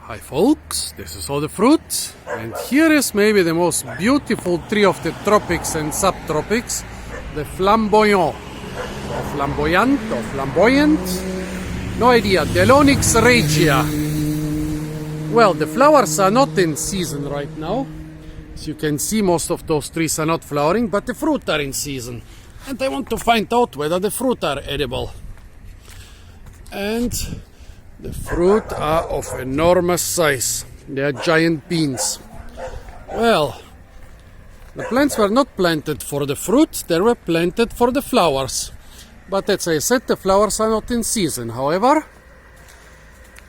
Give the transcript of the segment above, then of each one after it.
Hi folks, this is all the fruit, and here is maybe the most beautiful tree of the tropics and subtropics, the Flamboyant, or Flamboyant, or Flamboyant, no idea, Delonix regia. Well, the flowers are not in season right now. As you can see, most of those trees are not flowering, but the fruit are in season. And I want to find out whether the fruit are edible. And the fruit are of enormous size. They are giant beans. Well, the plants were not planted for the fruit, they were planted for the flowers. But as I said, the flowers are not in season. However,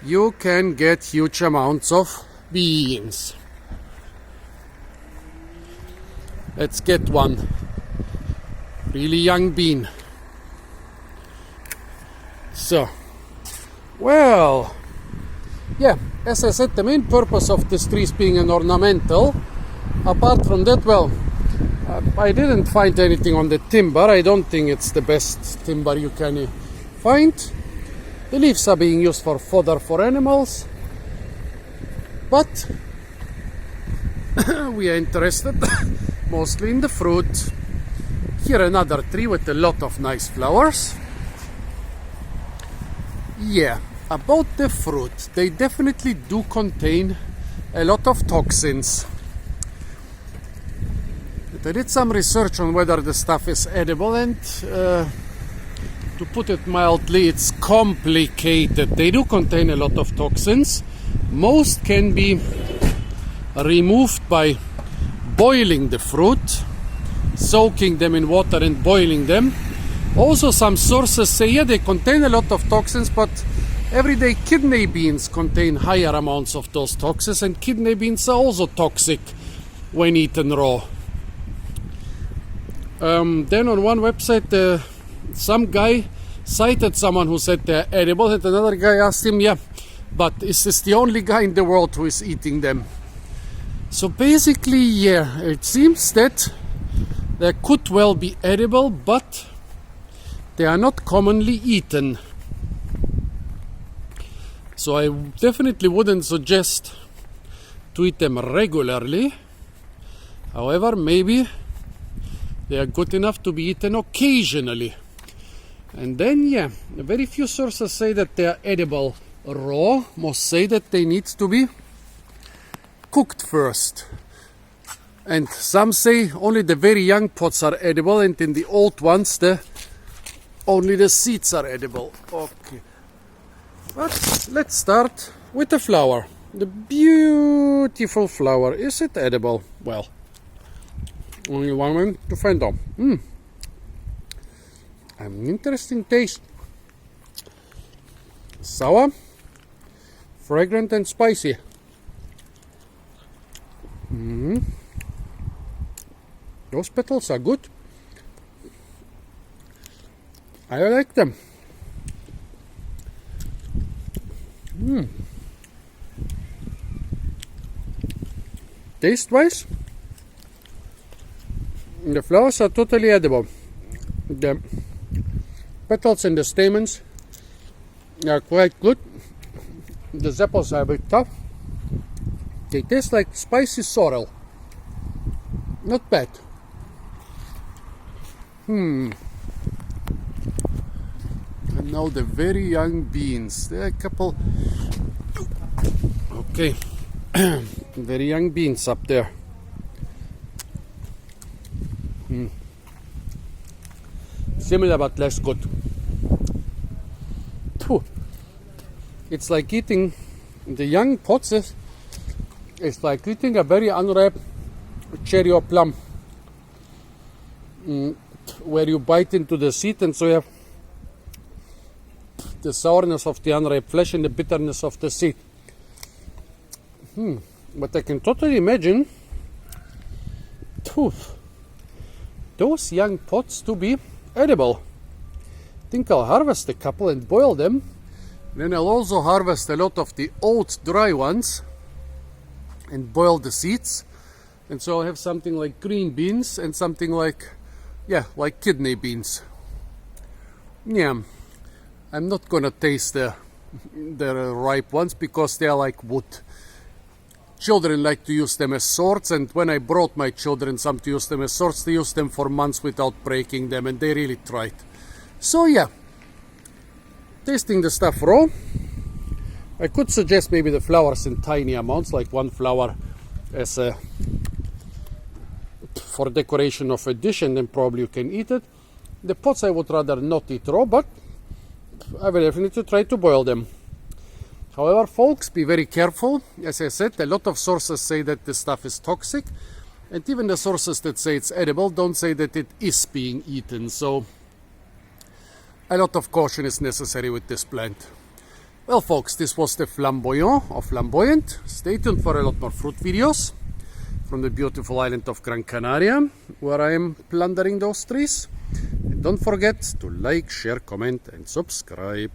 you can get huge amounts of beans. Let's get one really young bean. So, well, yeah, as I said, the main purpose of this tree is being an ornamental. Apart from that, well, I didn't find anything on the timber. I don't think it's the best timber you can find. The leaves are being used for fodder for animals, but we are interested mostly in the fruit. Here another tree with a lot of nice flowers. Yeah, about the fruit, they definitely do contain a lot of toxins. I did some research on whether the stuff is edible, and to put it mildly, it's complicated. They do contain a lot of toxins. Most can be removed by boiling the fruit, soaking them in water and boiling them. Also, some sources say, yeah, they contain a lot of toxins, but everyday kidney beans contain higher amounts of those toxins, and kidney beans are also toxic when eaten raw. Then on one website, some guy cited someone who said they're edible, and another guy asked him, yeah, but is this the only guy in the world who is eating them? So basically, yeah, it seems that they could well be edible, but they are not commonly eaten. So I definitely wouldn't suggest to eat them regularly. However, maybe they are good enough to be eaten occasionally. And then, yeah, very few sources say that they are edible raw. Most say that they need to be cooked first. And some say only the very young pods are edible, and in the old ones, only the seeds are edible. Okay. But let's start with the flower. The beautiful flower. Is it edible? Well, only one way to find out. An interesting taste. Sour, fragrant and spicy. Those petals are good. I like them. Taste-wise, the flowers are totally edible. The petals and the stamens are quite good. The sepals are a bit tough. They taste like spicy sorrel. Not bad. And now the very young beans. There are a couple. Okay. Very young beans up there. Similar but less good. Phew. It's like eating the young pods. It's like eating a very unripe cherry or plum, where you bite into the seed, and so you have the sourness of the unripe flesh and the bitterness of the seed. But I can totally imagine those young pods to be edible. I think I'll harvest a couple and boil them. Then I'll also harvest a lot of the old dry ones and boil the seeds. And so I'll have something like green beans and something like, like kidney beans. Yeah, I'm not gonna taste the the ripe ones, because they are like wood. Children like to use them as swords, and when I brought my children some to use them as swords, they used them for months without breaking them, and they really tried. So yeah, tasting the stuff raw. I could suggest maybe the flowers in tiny amounts, like 1 flower as a for decoration of a dish, and then probably you can eat it. The pots I would rather not eat raw, but I will definitely try to boil them. However, folks, be very careful. As I said, a lot of sources say that this stuff is toxic, and even the sources that say it's edible don't say that it is being eaten. So a lot of caution is necessary with this plant. Well, folks, this was the Flamboyant or Flamboyant. Stay tuned for a lot more fruit videos from the beautiful island of Gran Canaria, where I am plundering those trees. And don't forget to like, share, comment, and subscribe.